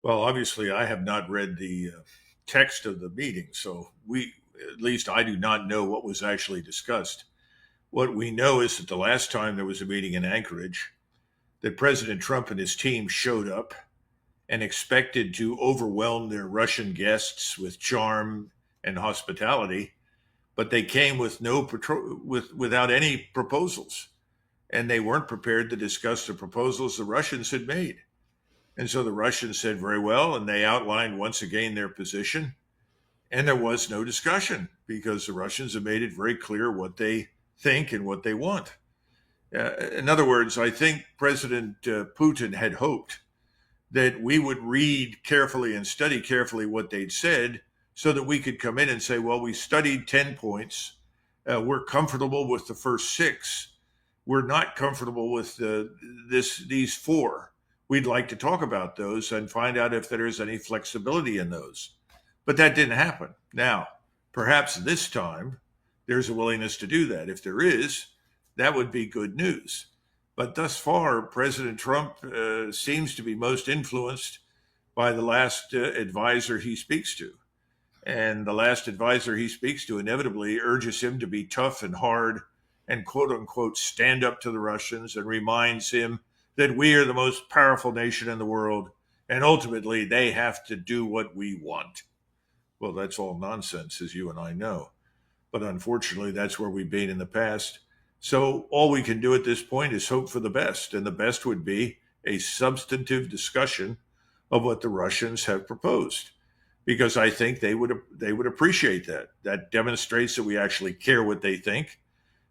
Well, obviously, I have not read the text of the meeting, so at least I do not know what was actually discussed. What we know is that the last time there was a meeting in Anchorage, that President Trump and his team showed up and expected to overwhelm their Russian guests with charm and hospitality, but they came with without any proposals, and they weren't prepared to discuss the proposals the Russians had made. And so the Russians said very well, and they outlined once again their position. And there was no discussion because the Russians have made it very clear what they think and what they want. In other words, I think President Putin had hoped that we would read carefully and study carefully what they'd said so that we could come in and say, well, we studied 10 points. We're comfortable with the first six. We're not comfortable with these four. We'd like to talk about those and find out if there's any flexibility in those. But that didn't happen. Now, perhaps this time there's a willingness to do that. If there is, that would be good news. But thus far, President Trump seems to be most influenced by the last advisor he speaks to. And the last advisor he speaks to inevitably urges him to be tough and hard and quote unquote stand up to the Russians and reminds him that we are the most powerful nation in the world and ultimately they have to do what we want. Well, that's all nonsense, as you and I know. But unfortunately, that's where we've been in the past. So all we can do at this point is hope for the best. And the best would be a substantive discussion of what the Russians have proposed, because I think they would appreciate that. That demonstrates that we actually care what they think,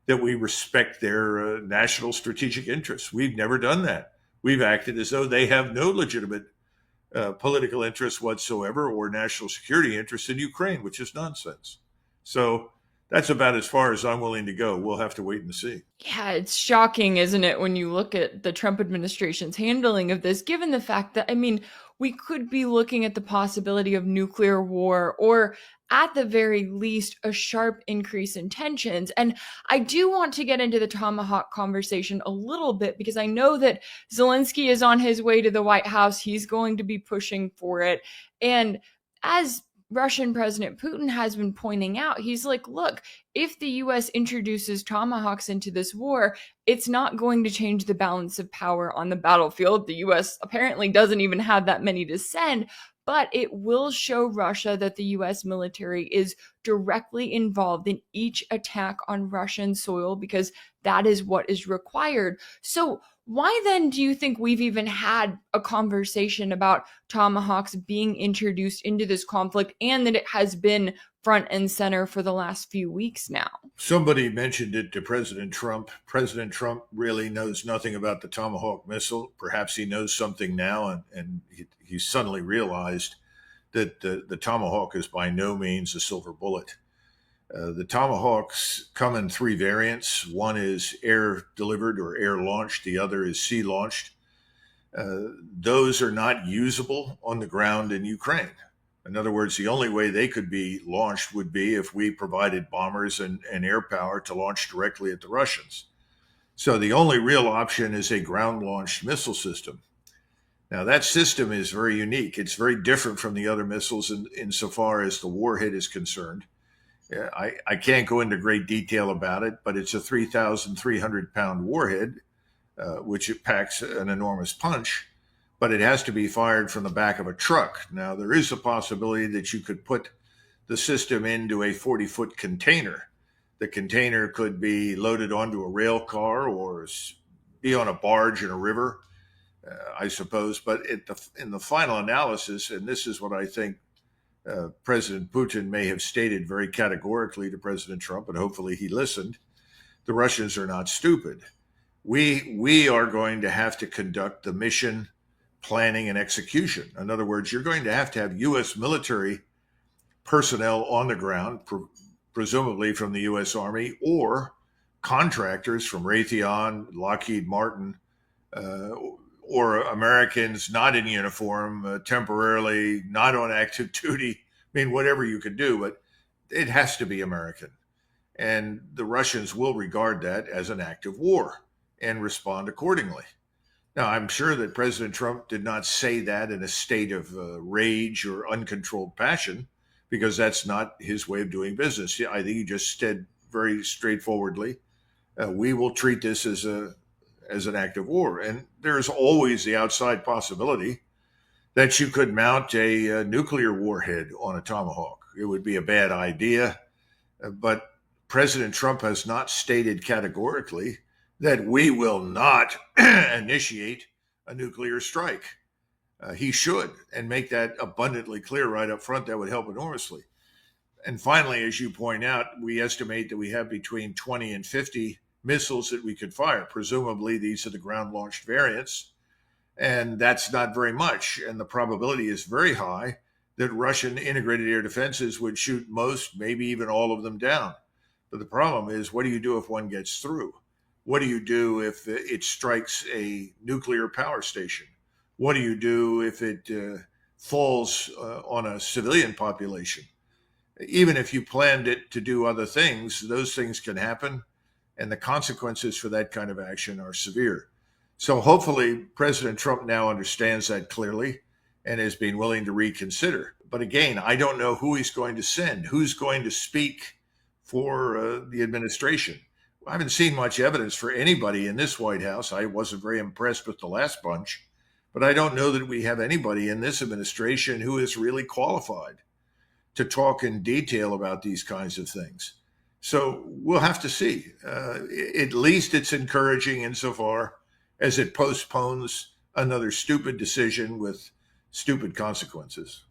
that we respect their national strategic interests. We've never done that. We've acted as though they have no legitimate political interest whatsoever or national security interest in Ukraine, which is nonsense. So that's about as far as I'm willing to go. We'll have to wait and see. Yeah, it's shocking, isn't it, when you look at the Trump administration's handling of this, given the fact that, we could be looking at the possibility of nuclear war or at the very least a sharp increase in tensions. And I do want to get into the Tomahawk conversation a little bit because I know that Zelensky is on his way to the White House. He's going to be pushing for it. And as Russian President Putin has been pointing out, he's like, look, if the US introduces Tomahawks into this war, it's not going to change the balance of power on the battlefield. The US apparently doesn't even have that many to send, but it will show Russia that the US military is directly involved in each attack on Russian soil because that is what is required. So why then do you think we've even had a conversation about Tomahawks being introduced into this conflict and that it has been front and center for the last few weeks now? Somebody mentioned it to President Trump. President Trump really knows nothing about the Tomahawk missile. Perhaps he knows something now, and he suddenly realized that the Tomahawk is by no means a silver bullet. The Tomahawks come in three variants. One is air delivered or air launched. The other is sea launched. Those are not usable on the ground in Ukraine. In other words, the only way they could be launched would be if we provided bombers and air power to launch directly at the Russians. So the only real option is a ground-launched missile system. Now, that system is very unique. It's very different from the other missiles insofar as the warhead is concerned. I can't go into great detail about it, but it's a 3,300-pound warhead, which it packs an enormous punch, but it has to be fired from the back of a truck. Now, there is a possibility that you could put the system into a 40-foot container. The container could be loaded onto a rail car or be on a barge in a river, I suppose. But in the final analysis, and this is what I think President Putin may have stated very categorically to President Trump, and hopefully he listened, the Russians are not stupid. We are going to have to conduct the mission planning and execution. In other words, you're going to have U.S. military personnel on the ground, presumably from the U.S. Army, or contractors from Raytheon, Lockheed Martin, or Americans not in uniform, temporarily not on active duty. I mean, whatever you could do, but it has to be American. And the Russians will regard that as an act of war and respond accordingly. Now, I'm sure that President Trump did not say that in a state of rage or uncontrolled passion, because that's not his way of doing business. I think he just said very straightforwardly, "We will treat this as an act of war." And there's always the outside possibility that you could mount a nuclear warhead on a Tomahawk. It would be a bad idea, but President Trump has not stated categorically that we will not initiate a nuclear strike. He should, and make that abundantly clear right up front. That would help enormously. And finally, as you point out, we estimate that we have between 20 and 50 missiles that we could fire. Presumably, these are the ground launched variants. And that's not very much. And the probability is very high that Russian integrated air defenses would shoot most, maybe even all of them down. But the problem is, what do you do if one gets through? What do you do if it strikes a nuclear power station? What do you do if it falls on a civilian population? Even if you planned it to do other things, those things can happen. And the consequences for that kind of action are severe. So hopefully President Trump now understands that clearly and has been willing to reconsider. But again, I don't know who he's going to send, who's going to speak for the administration. I haven't seen much evidence for anybody in this White House. I wasn't very impressed with the last bunch, but I don't know that we have anybody in this administration who is really qualified to talk in detail about these kinds of things. So we'll have to see. At least it's encouraging insofar as it postpones another stupid decision with stupid consequences.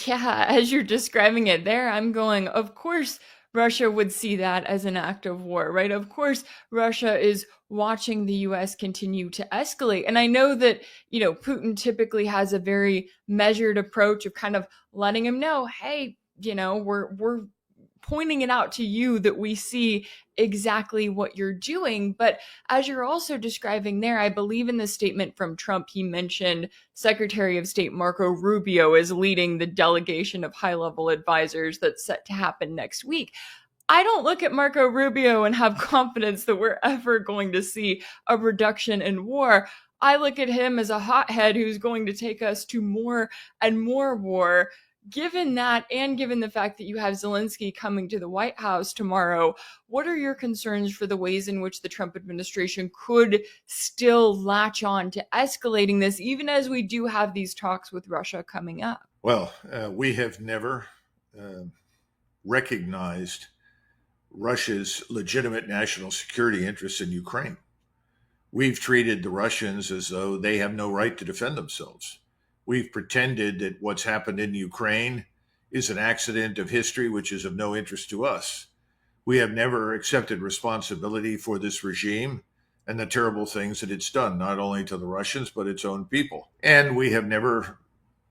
Yeah, as you're describing it there, I'm going, of course, Russia would see that as an act of war, right? Of course, Russia is watching the US continue to escalate. And I know that, Putin typically has a very measured approach of kind of letting him know, hey, we're pointing it out to you that we see exactly what you're doing. But as you're also describing there, I believe in the statement from Trump, he mentioned Secretary of State Marco Rubio is leading the delegation of high-level advisors that's set to happen next week. I don't look at Marco Rubio and have confidence that we're ever going to see a reduction in war. I look at him as a hothead who's going to take us to more and more war. Given that, and given the fact that you have Zelensky coming to the White House tomorrow, what are your concerns for the ways in which the Trump administration could still latch on to escalating this, even as we do have these talks with Russia coming up? Well, we have never recognized Russia's legitimate national security interests in Ukraine. We've treated the Russians as though they have no right to defend themselves. We've pretended that what's happened in Ukraine is an accident of history, which is of no interest to us. We have never accepted responsibility for this regime and the terrible things that it's done, not only to the Russians, but its own people. And we have never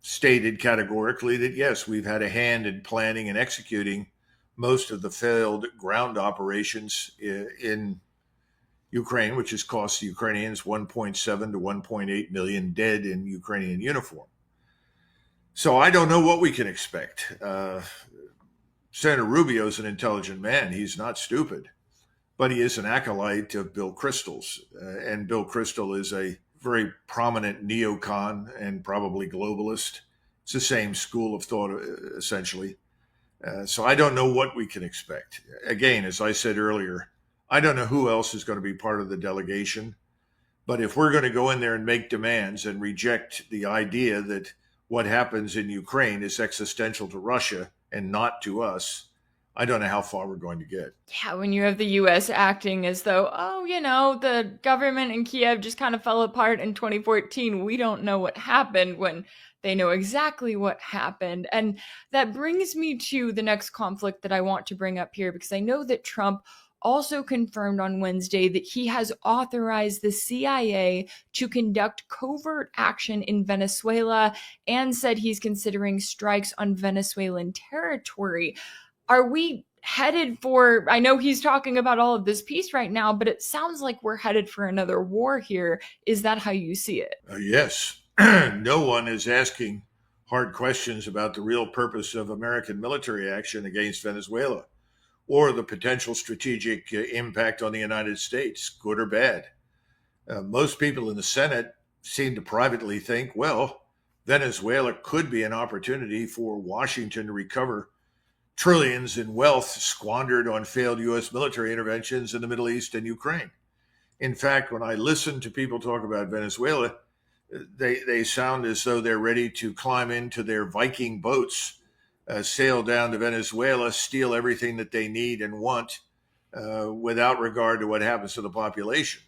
stated categorically that, yes, we've had a hand in planning and executing most of the failed ground operations in Ukraine, which has cost the Ukrainians 1.7 to 1.8 million dead in Ukrainian uniform. So I don't know what we can expect. Senator Rubio is an intelligent man. He's not stupid, but he is an acolyte of Bill Kristol's. And Bill Kristol is a very prominent neocon and probably globalist. It's the same school of thought, essentially. So I don't know what we can expect. Again, as I said earlier, I don't know who else is going to be part of the delegation, but if we're going to go in there and make demands and reject the idea that what happens in Ukraine is existential to Russia and not to us, I don't know how far we're going to get. Yeah, when you have the US acting as though, the government in Kiev just kind of fell apart in 2014. We don't know what happened, when they know exactly what happened. And that brings me to the next conflict that I want to bring up here, because I know that Trump also confirmed on Wednesday that he has authorized the CIA to conduct covert action in Venezuela, and said he's considering strikes on Venezuelan territory. Are we headed for, I know he's talking about all of this peace right now, but it sounds like we're headed for another war here. Is that how you see it? Yes. No one is asking hard questions about the real purpose of American military action against Venezuela, or the potential strategic impact on the United States, good or bad. Most people in the Senate seem to privately think, well, Venezuela could be an opportunity for Washington to recover trillions in wealth squandered on failed U.S. military interventions in the Middle East and Ukraine. In fact, when I listen to people talk about Venezuela, they sound as though they're ready to climb into their Viking boats, sail down to Venezuela, steal everything that they need and want, without regard to what happens to the population,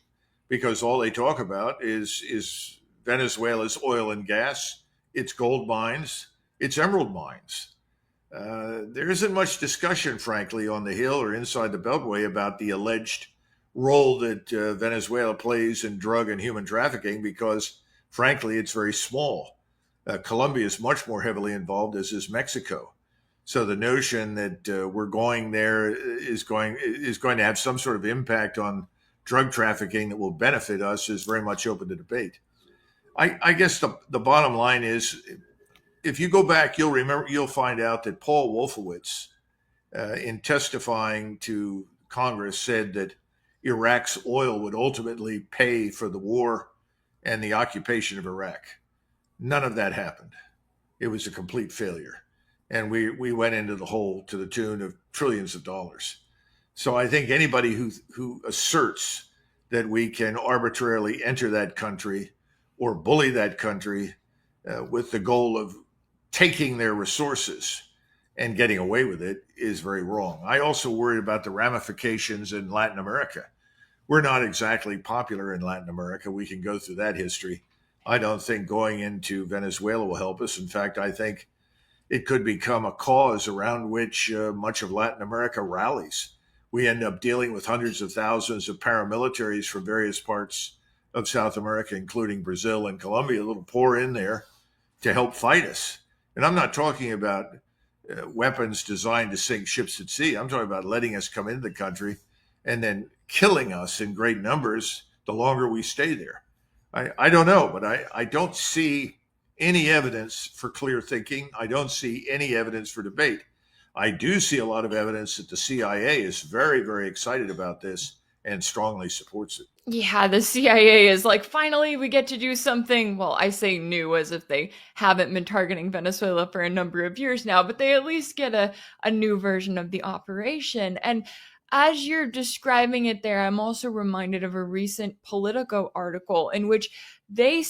because all they talk about is Venezuela's oil and gas, its gold mines, its emerald mines. There isn't much discussion, frankly, on the Hill or inside the Beltway about the alleged role that Venezuela plays in drug and human trafficking, because, frankly, it's very small. Colombia is much more heavily involved, as is Mexico. So the notion that we're going there is going to have some sort of impact on drug trafficking that will benefit us is very much open to debate. I guess the bottom line is, if you go back, you'll find out that Paul Wolfowitz, in testifying to Congress, said that Iraq's oil would ultimately pay for the war and the occupation of Iraq. None of that happened. It was a complete failure. And we went into the hole to the tune of trillions of dollars. So I think anybody who asserts that we can arbitrarily enter that country or bully that country with the goal of taking their resources and getting away with it is very wrong. I also worry about the ramifications in Latin America. We're not exactly popular in Latin America. We can go through that history. I don't think going into Venezuela will help us. In fact, I think it could become a cause around which much of Latin America rallies. We end up dealing with hundreds of thousands of paramilitaries from various parts of South America, including Brazil and Colombia, that'll pour in there to help fight us. And I'm not talking about weapons designed to sink ships at sea. I'm talking about letting us come into the country and then killing us in great numbers the longer we stay there. I don't know, but I don't see any evidence for clear thinking. I don't see any evidence for debate. I do see a lot of evidence that the CIA is very, very excited about this and strongly supports it. Yeah, the CIA is like, finally, we get to do something. Well, I say new as if they haven't been targeting Venezuela for a number of years now, but they at least get a new version of the operation. And as you're describing it there, I'm also reminded of a recent Politico article in which they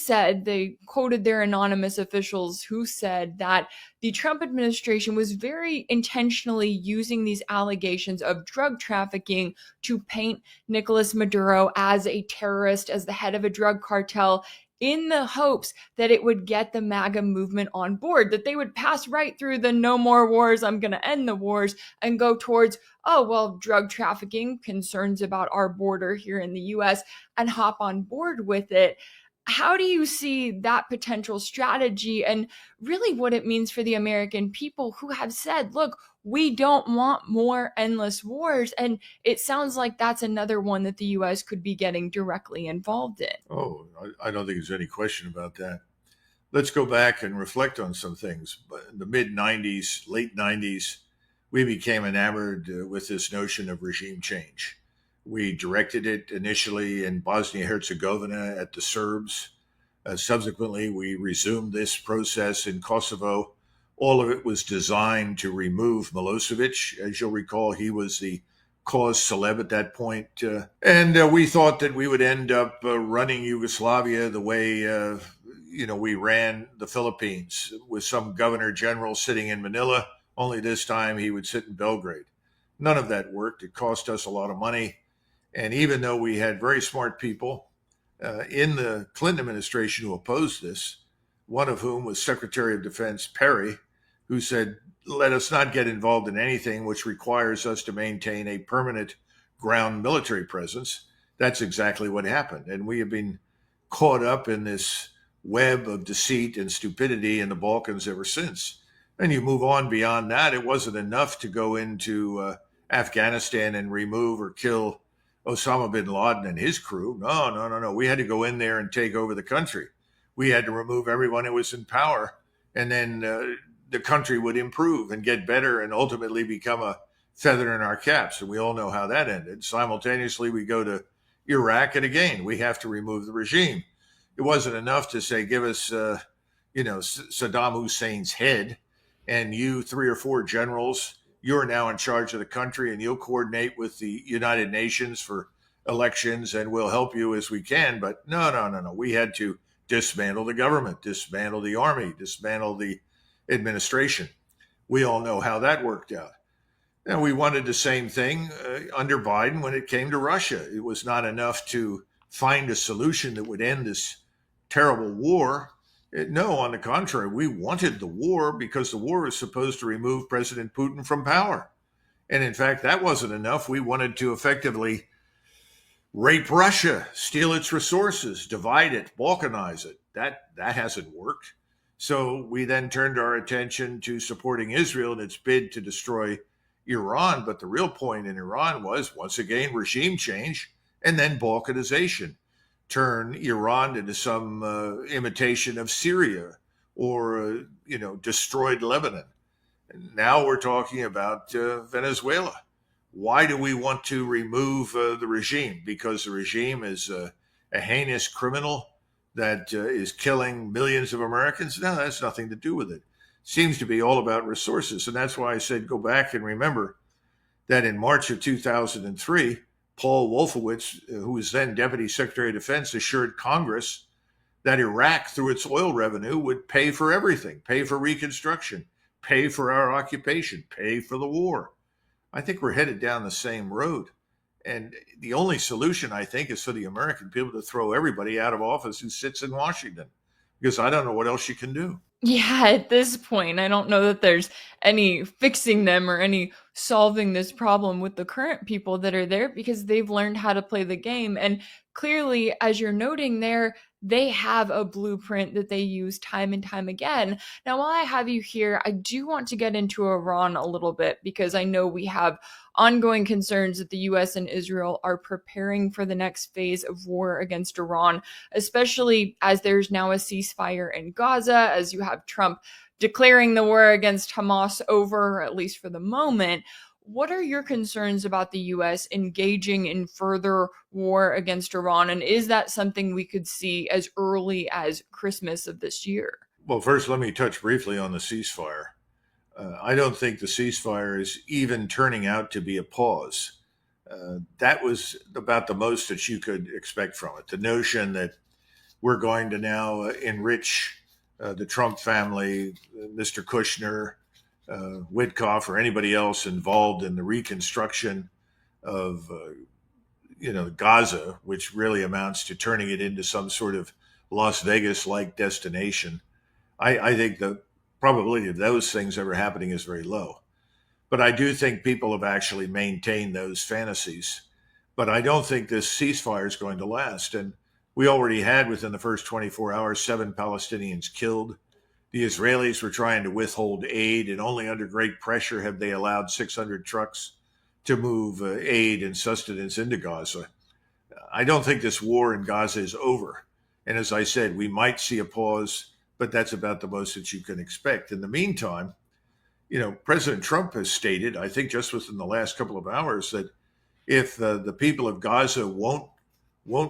quoted their anonymous officials who said that the Trump administration was very intentionally using these allegations of drug trafficking to paint Nicolas Maduro as a terrorist, as the head of a drug cartel, in the hopes that it would get the MAGA movement on board, that they would pass right through the no more wars, I'm going to end the wars, and go towards, oh, well, drug trafficking, concerns about our border here in the US, and hop on board with it. How do you see that potential strategy and really what it means for the American people who have said, look, we don't want more endless wars? And it sounds like that's another one that the US could be getting directly involved in. Oh, I don't think there's any question about that. Let's go back and reflect on some things. In the mid 90s, late 90s, we became enamored with this notion of regime change. We directed it initially in Bosnia Herzegovina at the Serbs. Subsequently, we resumed this process in Kosovo. All of it was designed to remove Milosevic. As you'll recall, he was the cause celeb at that point. And we thought that we would end up running Yugoslavia the way we ran the Philippines, with some governor general sitting in Manila, only this time he would sit in Belgrade. None of that worked. It cost us a lot of money. And even though we had very smart people in the Clinton administration who opposed this, one of whom was Secretary of Defense Perry, who said, let us not get involved in anything which requires us to maintain a permanent ground military presence. That's exactly what happened. And we have been caught up in this web of deceit and stupidity in the Balkans ever since. And you move on beyond that. It wasn't enough to go into Afghanistan and remove or kill Osama bin Laden and his crew. No. We had to go in there and take over the country. We had to remove everyone who was in power, and then the country would improve and get better and ultimately become a feather in our caps. And we all know how that ended. Simultaneously, we go to Iraq, and again, we have to remove the regime. It wasn't enough to say, give us, Saddam Hussein's head, and you three or four generals, you're now in charge of the country, and you'll coordinate with the United Nations for elections, and we'll help you as we can. But no, no, no, no. We had to dismantle the government, dismantle the army, dismantle the administration. We all know how that worked out. And we wanted the same thing under Biden when it came to Russia. It was not enough to find a solution that would end this terrible war. No, on the contrary, we wanted the war because the war was supposed to remove President Putin from power. And in fact, that wasn't enough. We wanted to effectively rape Russia, steal its resources, divide it, balkanize it. That hasn't worked. So we then turned our attention to supporting Israel in its bid to destroy Iran. But the real point in Iran was, once again, regime change and then balkanization. Turn Iran into some imitation of Syria or, destroyed Lebanon. And now we're talking about Venezuela. Why do we want to remove the regime? Because the regime is a heinous criminal that is killing millions of Americans? No, that's nothing to do with it. Seems to be all about resources. And that's why I said go back and remember that in March of 2003, Paul Wolfowitz, who was then Deputy Secretary of Defense, assured Congress that Iraq, through its oil revenue, would pay for everything, pay for reconstruction, pay for our occupation, pay for the war. I think we're headed down the same road. And the only solution, I think, is for the American people to throw everybody out of office who sits in Washington, because I don't know what else you can do. Yeah, at this point, I don't know that there's any fixing them or any solving this problem with the current people that are there, because they've learned how to play the game. And clearly, as you're noting there, they have a blueprint that they use time and time again. Now, while I have you here, I do want to get into Iran a little bit, because I know we have ongoing concerns that the US and Israel are preparing for the next phase of war against Iran, especially as there's now a ceasefire in Gaza, as you have Trump declaring the war against Hamas over, at least for the moment. What are your concerns about the US engaging in further war against Iran? And is that something we could see as early as Christmas of this year? Well, first, let me touch briefly on the ceasefire. I don't think the ceasefire is even turning out to be a pause. That was about the most that you could expect from it. The notion that we're going to now enrich the Trump family, Mr. Kushner, Witkoff, or anybody else involved in the reconstruction of, Gaza, which really amounts to turning it into some sort of Las Vegas-like destination. I think the probability of those things ever happening is very low. But I do think people have actually maintained those fantasies. But I don't think this ceasefire is going to last. And we already had, within the first 24 hours, 7 Palestinians killed. The Israelis were trying to withhold aid, and only under great pressure have they allowed 600 trucks to move aid and sustenance into Gaza. I don't think this war in Gaza is over. And as I said, we might see a pause, but that's about the most that you can expect. In the meantime, President Trump has stated, I think just within the last couple of hours, that if the people of Gaza won't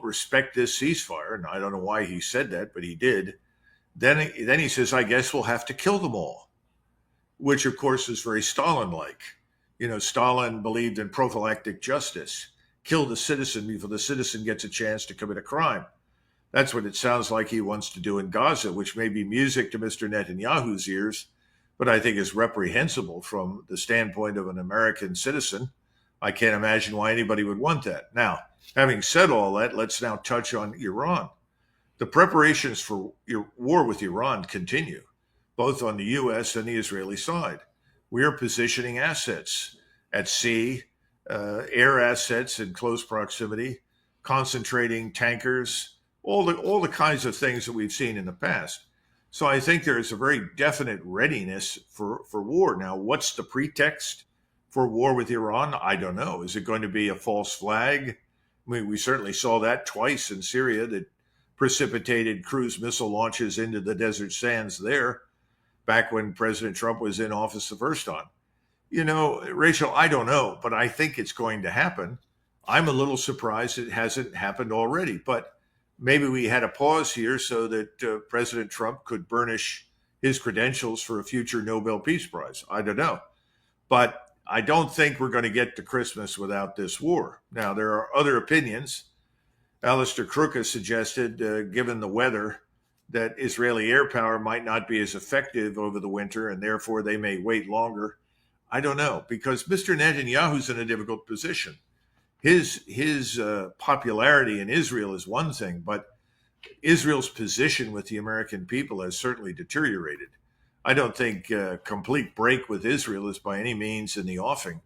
respect this ceasefire, and I don't know why he said that, but he did, then he says, I guess we'll have to kill them all, which of course is very Stalin-like. Stalin believed in prophylactic justice. Kill the citizen before the citizen gets a chance to commit a crime. That's what it sounds like he wants to do in Gaza, which may be music to Mr. Netanyahu's ears, but I think is reprehensible from the standpoint of an American citizen. I can't imagine why anybody would want that. Now, having said all that, let's now touch on Iran. The preparations for war with Iran continue, both on the U.S. and the Israeli side. We are positioning assets at sea, air assets in close proximity, concentrating tankers, all the kinds of things that we've seen in the past. So I think there is a very definite readiness for war. Now, what's the pretext for war with Iran? I don't know. Is it going to be a false flag? I mean, we certainly saw that twice in Syria that precipitated cruise missile launches into the desert sands there back when President Trump was in office the first time. Rachel, I don't know, but I think it's going to happen. I'm a little surprised it hasn't happened already, but maybe we had a pause here so that President Trump could burnish his credentials for a future Nobel Peace Prize. I don't know. But I don't think we're going to get to Christmas without this war. Now, there are other opinions. Alistair Crook has suggested, given the weather, that Israeli air power might not be as effective over the winter, and therefore they may wait longer. I don't know, because Mr. Netanyahu's in a difficult position. His popularity in Israel is one thing, but Israel's position with the American people has certainly deteriorated. I don't think a complete break with Israel is by any means in the offing,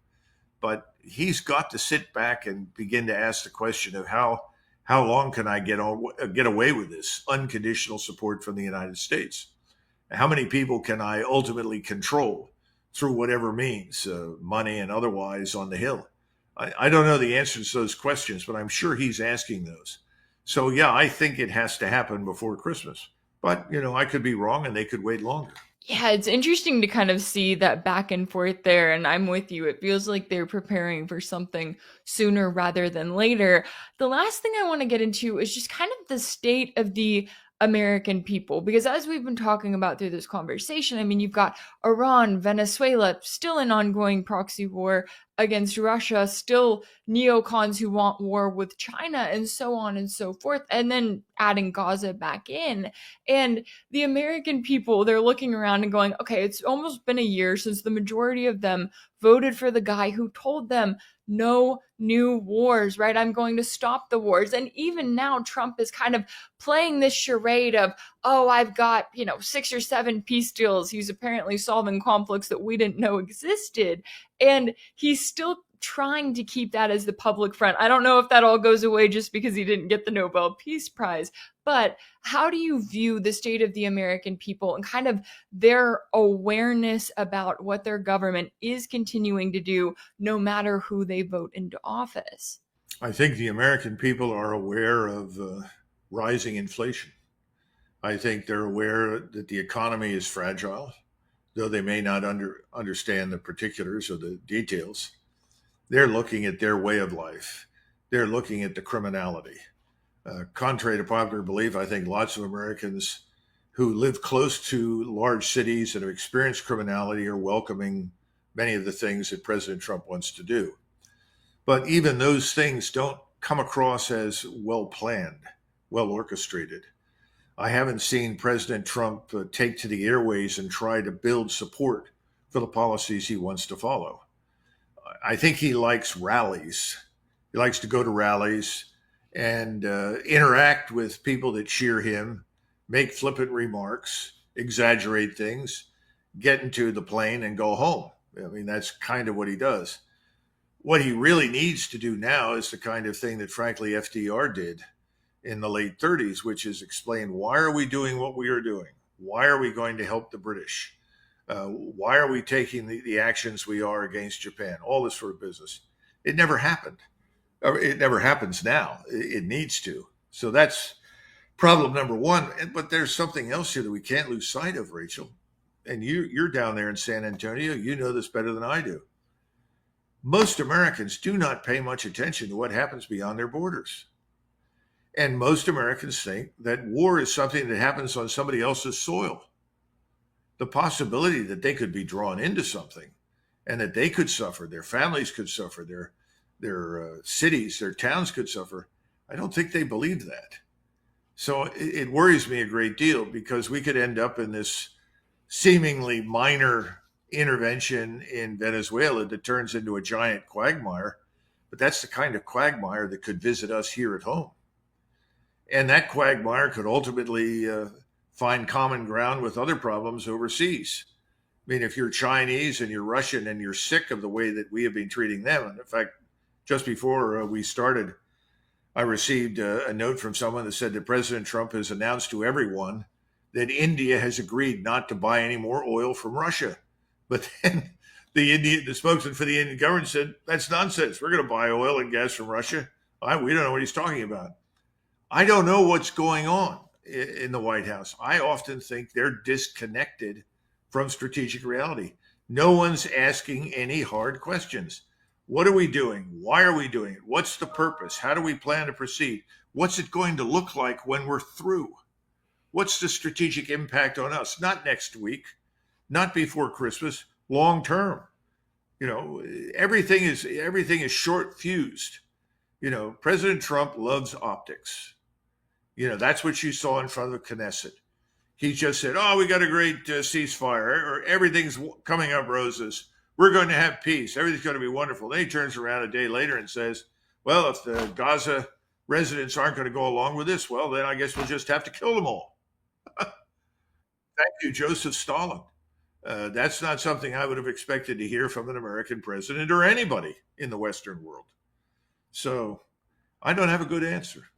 but he's got to sit back and begin to ask the question of how long can I get away with this unconditional support from the United States? How many people can I ultimately control through whatever means, money and otherwise, on the Hill? I don't know the answers to those questions, but I'm sure he's asking those. So, yeah, I think it has to happen before Christmas. But, I could be wrong and they could wait longer. Yeah, it's interesting to kind of see that back and forth there. And I'm with you. It feels like they're preparing for something sooner rather than later. The last thing I want to get into is just kind of the state of the American people, because as we've been talking about through this conversation, I mean, you've got Iran, Venezuela, still an ongoing proxy war against Russia, still neocons who want war with China, and so on and so forth, and then adding Gaza back in. And the American people, they're looking around and going, okay, it's almost been a year since the majority of them voted for the guy who told them no new wars, right? I'm going to stop the wars. And even now, Trump is kind of playing this charade of, oh, I've got, 6 or 7 peace deals. He's apparently solving conflicts that we didn't know existed. And he's still trying to keep that as the public front. I don't know if that all goes away just because he didn't get the Nobel Peace Prize, but how do you view the state of the American people and kind of their awareness about what their government is continuing to do, no matter who they vote into office? I think the American people are aware of rising inflation. I think they're aware that the economy is fragile, though they may not understand the particulars or the details. They're looking at their way of life. They're looking at the criminality. Contrary to popular belief, I think lots of Americans who live close to large cities and have experienced criminality are welcoming many of the things that President Trump wants to do. But even those things don't come across as well planned, well orchestrated. I haven't seen President Trump take to the airways and try to build support for the policies he wants to follow. I think he likes rallies. He likes to go to rallies and interact with people that cheer him, make flippant remarks, exaggerate things, get into the plane and go home. I mean, that's kind of what he does. What he really needs to do now is the kind of thing that, frankly, FDR did in the late 30s, which is explain, why are we doing what we are doing? Why are we going to help the British? Why are we taking the actions we are against Japan? All this sort of business. It never happened. It never happens now. It needs to. So that's problem number one. But there's something else here that we can't lose sight of, Rachel. And you're down there in San Antonio. You know this better than I do. Most Americans do not pay much attention to what happens beyond their borders. And most Americans think that war is something that happens on somebody else's soil. The possibility that they could be drawn into something and that they could suffer, their families could suffer, their cities, their towns could suffer, I don't think they believe that. So it worries me a great deal, because we could end up in this seemingly minor intervention in Venezuela that turns into a giant quagmire. But that's the kind of quagmire that could visit us here at home. And that quagmire could ultimately find common ground with other problems overseas. I mean, if you're Chinese and you're Russian and you're sick of the way that we have been treating them, and in fact, just before we started, I received a note from someone that said that President Trump has announced to everyone that India has agreed not to buy any more oil from Russia. But then the spokesman for the Indian government said, that's nonsense. We're going to buy oil and gas from Russia. We don't know what he's talking about. I don't know what's going on in the White House. I often think they're disconnected from strategic reality. No one's asking any hard questions. What are we doing? Why are we doing it? What's the purpose? How do we plan to proceed? What's it going to look like when we're through? What's the strategic impact on us? Not next week, not before Christmas, long term. You know, everything is short fused. You know, President Trump loves optics. You know, that's what you saw in front of the Knesset. He just said, "Oh, we got a great ceasefire, or everything's coming up roses. We're going to have peace. Everything's going to be wonderful." Then he turns around a day later and says, "Well, if the Gaza residents aren't going to go along with this, well, then I guess we'll just have to kill them all." Thank you, Joseph Stalin. That's not something I would have expected to hear from an American president or anybody in the Western world. So I don't have a good answer.